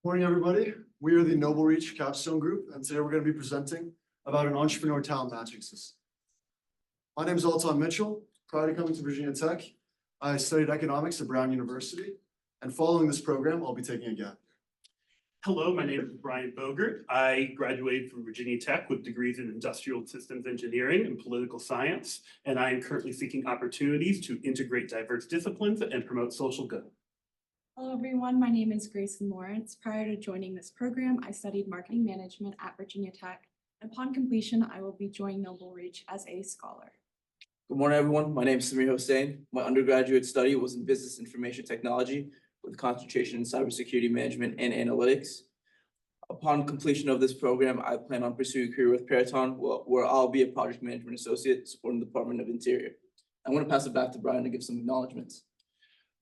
Morning, everybody. We are the NobleReach capstone group, and today we're going to be presenting about an entrepreneur talent matching system. My name is Alton Mitchell. Prior to coming to Virginia Tech, I studied economics at Brown University, and following this program, I'll be taking a gap. Hello, my name is Brian Bogert. I graduated from Virginia Tech with degrees in industrial systems engineering and political science, and I am currently seeking opportunities to integrate diverse disciplines and promote social good. Hello, everyone. My name is Grayson Lawrence. Prior to joining this program, I studied marketing management at Virginia Tech. Upon completion, I will be joining NobleReach as a scholar. Good morning, everyone. My name is Samir Hossein. My undergraduate study was in business information technology with a concentration in cybersecurity management and analytics. Upon completion of this program, I plan on pursuing a career with Peraton, where I'll be a project management associate supporting the Department of Interior. I'm going to pass it back to Brian to give some acknowledgements.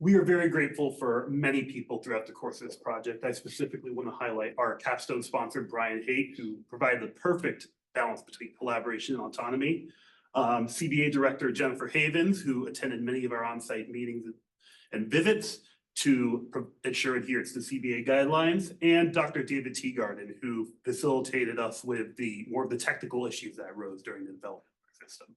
We are very grateful for many people throughout the course of this project. I specifically want to highlight our capstone sponsor, Brian Haight, who provided the perfect balance between collaboration and autonomy. CBA Director Jennifer Havens, who attended many of our on-site meetings and visits to ensure adherence to CBA guidelines, and Dr. David Teagarden, who facilitated us with more of the technical issues that arose during the development of our system.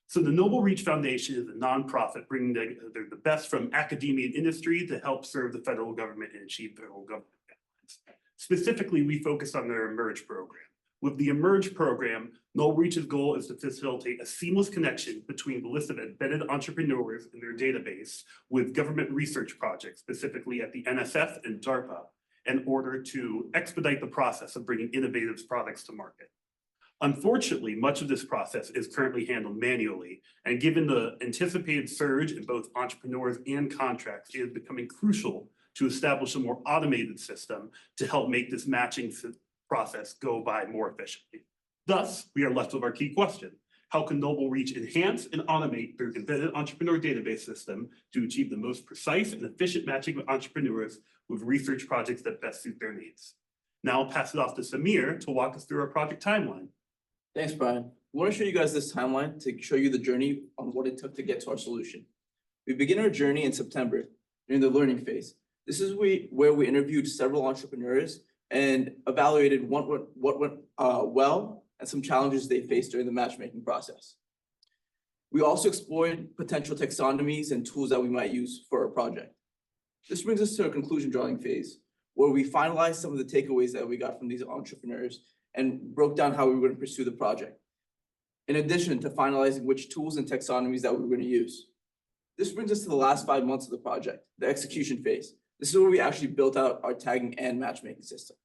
So the NobleReach Foundation is a nonprofit bringing together the best from academia and industry to help serve the federal government and achieve federal government guidelines. Specifically, we focus on their Emerge program. With the Emerge program, NobleReach's goal is to facilitate a seamless connection between the list of embedded entrepreneurs in their database with government research projects, specifically at the NSF and DARPA, in order to expedite the process of bringing innovative products to market. Unfortunately, much of this process is currently handled manually, and given the anticipated surge in both entrepreneurs and contracts, it is becoming crucial to establish a more automated system to help make this matching process go by more efficiently. Thus, we are left with our key question: how can NobleReach enhance and automate their embedded entrepreneur database system to achieve the most precise and efficient matching of entrepreneurs with research projects that best suit their needs? Now I'll pass it off to Samir to walk us through our project timeline. Thanks, Brian. I want to show you guys this timeline to show you the journey on what it took to get to our solution. We begin our journey in September during the learning phase. This is where we interviewed several entrepreneurs and evaluated what went well and some challenges they faced during the matchmaking process. We also explored potential taxonomies and tools that we might use for our project. This brings us to our conclusion drawing phase, where we finalized some of the takeaways that we got from these entrepreneurs and broke down how we were going to pursue the project, in addition to finalizing which tools and taxonomies that we were going to use. This brings us to the last 5 months of the project, the execution phase. This is where we actually built out our tagging and matchmaking system.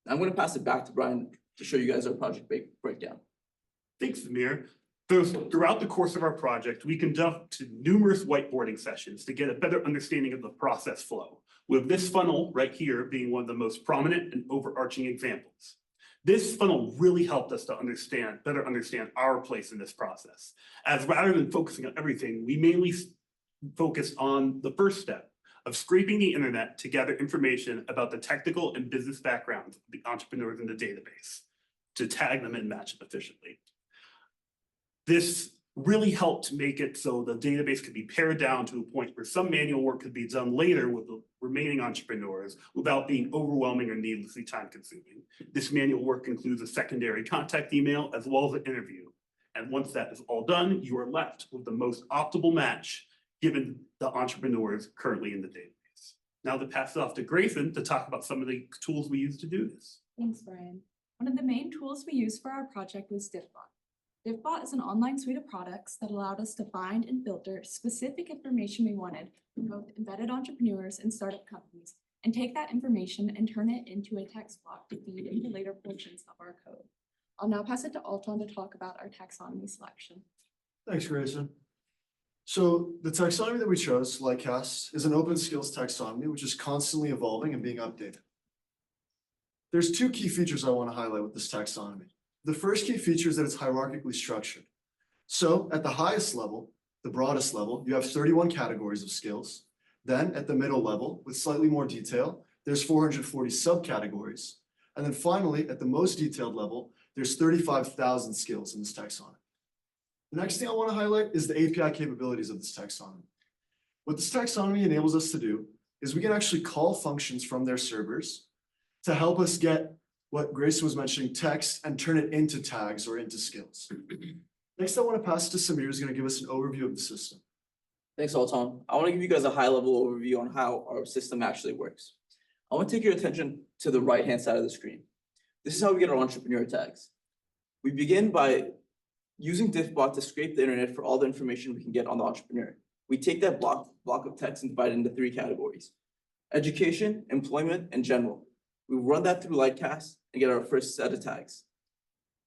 Now I'm going to pass it back to Brian to show you guys our project breakdown. Thanks, Samir. Throughout the course of our project, we conducted numerous whiteboarding sessions to get a better understanding of the process flow, with this funnel right here being one of the most prominent and overarching examples. This funnel really helped us to better understand our place in this process, as rather than focusing on everything, we mainly focused on the first step of scraping the internet to gather information about the technical and business backgrounds of the entrepreneurs in the database to tag them and match them efficiently. This really helped make it so the database could be pared down to a point where some manual work could be done later with the remaining entrepreneurs without being overwhelming or needlessly time consuming. This manual work includes a secondary contact email as well as an interview. And once that is all done, you are left with the most optimal match given the entrepreneurs currently in the database. Now to pass it off to Grayson to talk about some of the tools we use to do this. Thanks, Brian. One of the main tools we used for our project was DiffBot. DiffBot is an online suite of products that allowed us to find and filter specific information we wanted from both embedded entrepreneurs and startup companies, and take that information and turn it into a text block to feed into later portions of our code. I'll now pass it to Alton to talk about our taxonomy selection. Thanks, Grayson. So the taxonomy that we chose, LikeCast, is an open skills taxonomy, which is constantly evolving and being updated. There's two key features I want to highlight with this taxonomy. The first key feature is that it's hierarchically structured. So at the highest level, the broadest level, you have 31 categories of skills. Then at the middle level, with slightly more detail, there's 440 subcategories. And then finally, at the most detailed level, there's 35,000 skills in this taxonomy. The next thing I want to highlight is the API capabilities of this taxonomy. What this taxonomy enables us to do is we can actually call functions from their servers to help us get what Grayson was mentioning, text, and turn it into tags or into skills. Next, I want to pass it to Samir, who's going to give us an overview of the system. Thanks, Alton. I want to give you guys a high-level overview on how our system actually works. I want to take your attention to the right-hand side of the screen. This is how we get our entrepreneur tags. We begin by using Diffbot to scrape the internet for all the information we can get on the entrepreneur. We take that block of text and divide it into 3 categories: education, employment, and general. We run that through Lightcast and get our first set of tags.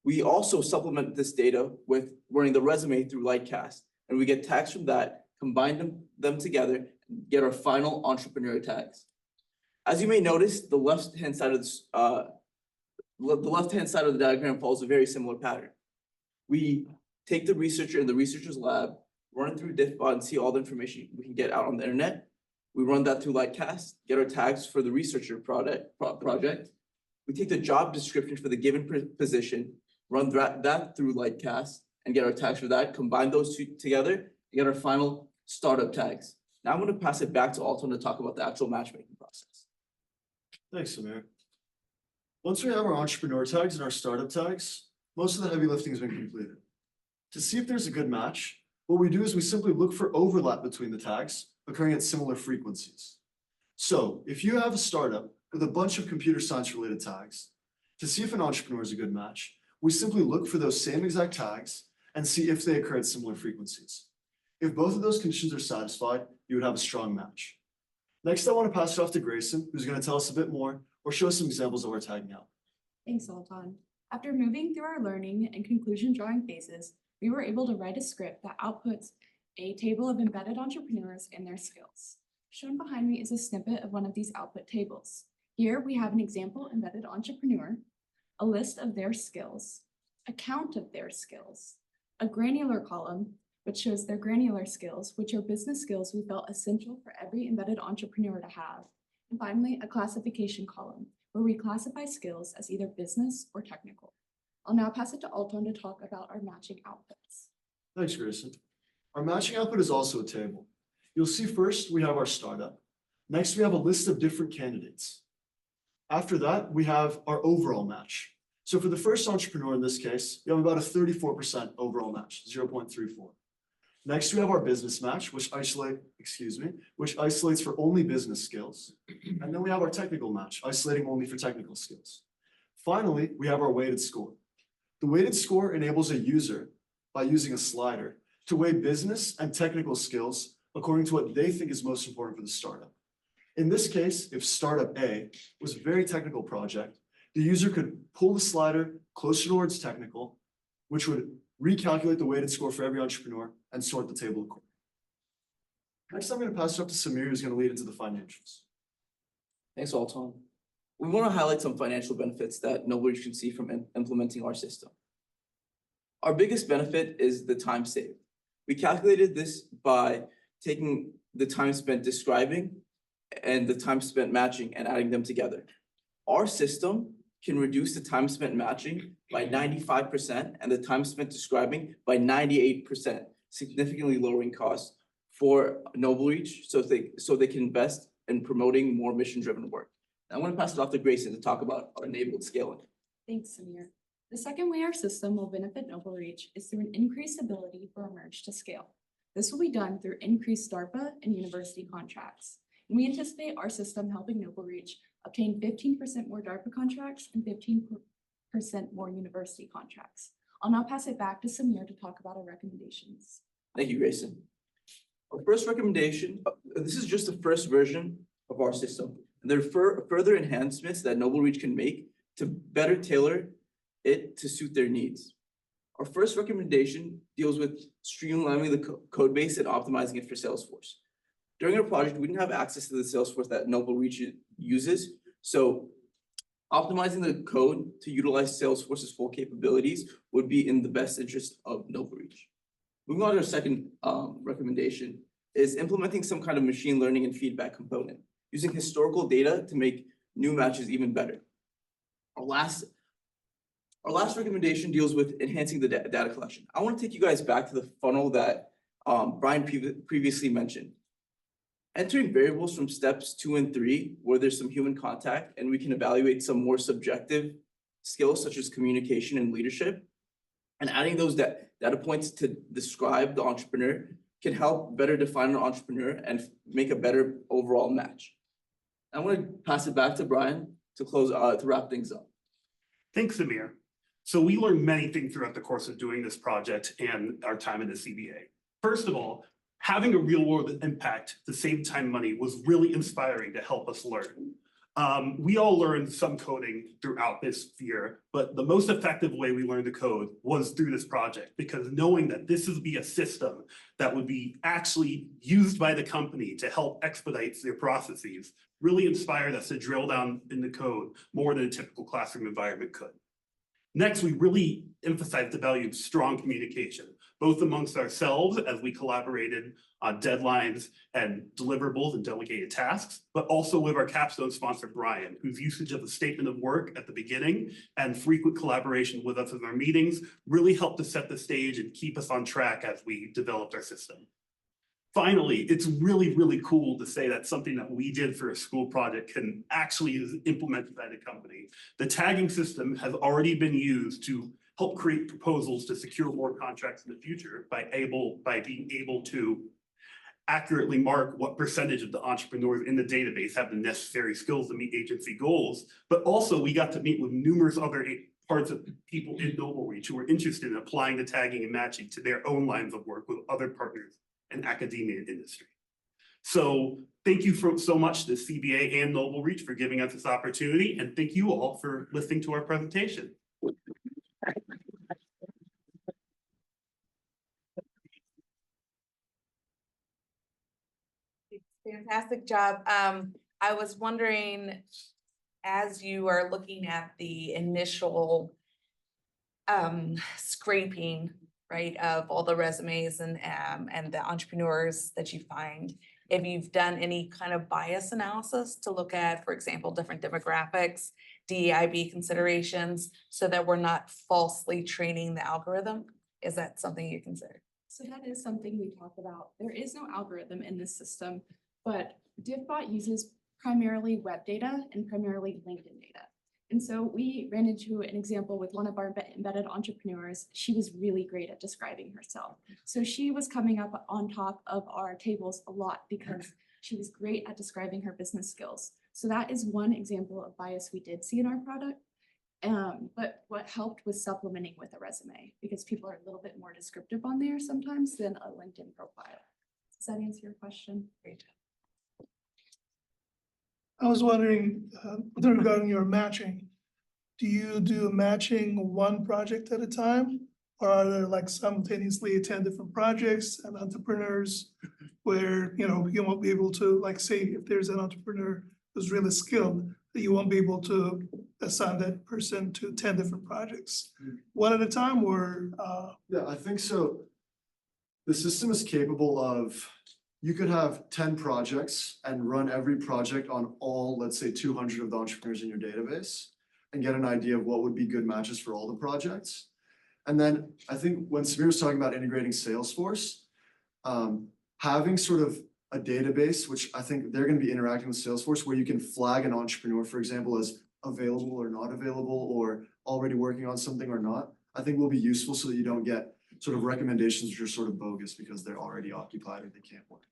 We also supplement this data with running the resume through Lightcast, and we get tags from that, combine them together, and get our final entrepreneur tags. As you may notice, the left-hand side of this, the left-hand side of the diagram follows a very similar pattern. We take the researcher in the researcher's lab, run it through Diffbot, and see all the information we can get out on the internet. We run that through Lightcast, get our tags for the researcher project. We take the job description for the given position, run that through Lightcast, and get our tags for that, combine those 2 together, and get our final startup tags. Now I'm going to pass it back to Alton to talk about the actual matchmaking process. Thanks, Samir. Once we have our entrepreneur tags and our startup tags, most of the heavy lifting has been completed. To see if there's a good match, what we do is we simply look for overlap between the tags occurring at similar frequencies. So if you have a startup with a bunch of computer science related tags, to see if an entrepreneur is a good match, we simply look for those same exact tags and see if they occur at similar frequencies. If both of those conditions are satisfied, you would have a strong match. Next, I want to pass it off to Grayson, who's going to tell us a bit more or show us some examples of our tagging out. Thanks, Alton. After moving through our learning and conclusion drawing phases, we were able to write a script that outputs a table of embedded entrepreneurs and their skills. Shown behind me is a snippet of one of these output tables. Here we have an example embedded entrepreneur, a list of their skills, a count of their skills, a granular column, which shows their granular skills, which are business skills we felt essential for every embedded entrepreneur to have, and finally, a classification column, where we classify skills as either business or technical. I'll now pass it to Alton to talk about our matching outputs. Thanks, Grayson. Our matching output is also a table. You'll see first we have our startup. Next, we have a list of different candidates. After that, we have our overall match. So for the first entrepreneur in this case, we have about a 34% overall match, 0.34. Next, we have our business match, which isolates for only business skills. And then we have our technical match, isolating only for technical skills. Finally, we have our weighted score. The weighted score enables a user, by using a slider, to weigh business and technical skills according to what they think is most important for the startup. In this case, if startup A was a very technical project, the user could pull the slider closer towards technical, which would recalculate the weighted score for every entrepreneur and sort the table accordingly. Next, I'm going to pass it up to Samir, who's going to lead into the financials. Thanks, Alton. We want to highlight some financial benefits that NobleReach can see from implementing our system. Our biggest benefit is the time saved. We calculated this by taking the time spent describing and the time spent matching and adding them together. Our system can reduce the time spent matching by 95% and the time spent describing by 98%, significantly lowering costs for NobleReach so they can invest in promoting more mission-driven work. I'm going to pass it off to Grayson to talk about our enabled scaling. Thanks, Samir. The second way our system will benefit NobleReach is through an increased ability for our merge to scale. This will be done through increased DARPA and university contracts. And we anticipate our system helping NobleReach obtain 15% more DARPA contracts and 15% more university contracts. I'll now pass it back to Samir to talk about our recommendations. Thank you, Grayson. Our first recommendation, this is just the first version of our system. And there are further enhancements that NobleReach can make to better tailor it to suit their needs. Our first recommendation deals with streamlining the code base and optimizing it for Salesforce. During our project, we didn't have access to the Salesforce that NobleReach uses. So optimizing the code to utilize Salesforce's full capabilities would be in the best interest of NobleReach. Moving on to our second recommendation is implementing some kind of machine learning and feedback component, using historical data to make new matches even better. Our last recommendation deals with enhancing the data collection. I want to take you guys back to the funnel that Brian previously mentioned. Entering variables from steps 2 and 3, where there's some human contact, and we can evaluate some more subjective skills such as communication and leadership. And adding those data points to describe the entrepreneur can help better define an entrepreneur and make a better overall match. I want to pass it back to Brian to close, to wrap things up. Thanks, Amir. So we learned many things throughout the course of doing this project and our time in the CBA. First of all, having a real world impact to save time money was really inspiring to help us learn. We all learned some coding throughout this year, but the most effective way we learned to code was through this project, because knowing that this would be a system that would be actually used by the company to help expedite their processes really inspired us to drill down in the code more than a typical classroom environment could. Next, we really emphasized the value of strong communication, both amongst ourselves as we collaborated on deadlines and deliverables and delegated tasks, but also with our capstone sponsor, Brian, whose usage of the statement of work at the beginning and frequent collaboration with us in our meetings really helped to set the stage and keep us on track as we developed our system. Finally, it's really, really cool to say that something that we did for a school project can actually is implemented by the company. The tagging system has already been used to help create proposals to secure more contracts in the future by being able to accurately mark what percentage of the entrepreneurs in the database have the necessary skills to meet agency goals. But also we got to meet with numerous other parts of people in NobleReach who were interested in applying the tagging and matching to their own lines of work with other partners in academia and industry. So thank you so much to CBA and NobleReach for giving us this opportunity, and thank you all for listening to our presentation. Fantastic job. I was wondering, as you are looking at the initial scraping, right, of all the resumes and the entrepreneurs that you find, if you've done any kind of bias analysis to look at, for example, different demographics, DEIB considerations, so that we're not falsely training the algorithm, is that something you consider? So that is something we talk about. There is no algorithm in this system, but DiffBot uses primarily web data and primarily LinkedIn data. And so we ran into an example with one of our embedded entrepreneurs. She was really great at describing herself. So she was coming up on top of our tables a lot because she was great at describing her business skills. So that is one example of bias we did see in our product. But what helped was supplementing with a resume, because people are a little bit more descriptive on there sometimes than a LinkedIn profile. Does that answer your question? Great. I was wondering, regarding your matching, do you do matching one project at a time? Or are there like simultaneously 10 different projects and entrepreneurs where, you won't be able to, like, say, if there's an entrepreneur who's really skilled, that you won't be able to assign that person to 10 different projects, one at a time, or? Yeah, I think so. The system is capable of, you could have 10 projects and run every project on all, let's say, 200 of the entrepreneurs in your database and get an idea of what would be good matches for all the projects. And then I think when Samir was talking about integrating Salesforce, having sort of a database, which I think they're going to be interacting with Salesforce, where you can flag an entrepreneur, for example, as available or not available, or already working on something or not, I think will be useful so that you don't get sort of recommendations which are sort of bogus because they're already occupied or they can't work.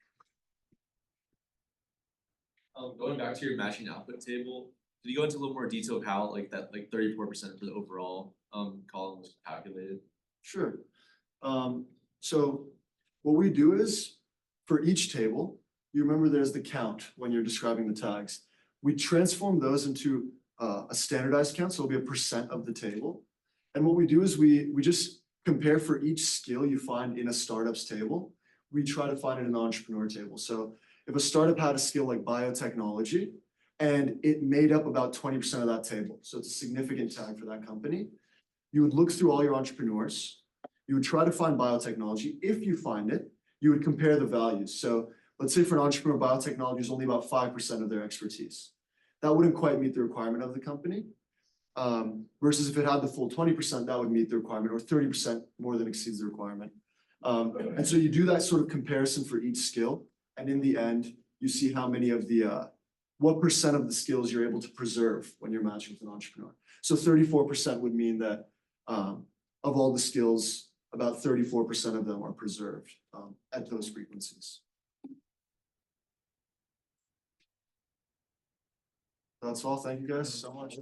Going back to your matching output table, could you go into a little more detail of how that 34% for the overall column was calculated? Sure. So what we do is, for each table, you remember there's the count when you're describing the tags. We transform those into a standardized count, so it'll be a percent of the table. And what we do is we just compare for each skill you find in a startup's table, we try to find it in an entrepreneur table. So if a startup had a skill like biotechnology and it made up about 20% of that table, so it's a significant tag for that company, you would look through all your entrepreneurs, you would try to find biotechnology. If you find it, you would compare the values. So let's say for an entrepreneur, biotechnology is only about 5% of their expertise. That wouldn't quite meet the requirement of the company. Versus if it had the full 20%, that would meet the requirement, or 30% more than exceeds the requirement. And so you do that sort of comparison for each skill. And in the end, you see how many of the, what percent of the skills you're able to preserve when you're matching with an entrepreneur. So 34% would mean that of all the skills, about 34% of them are preserved at those frequencies. That's all. Thank you guys so much.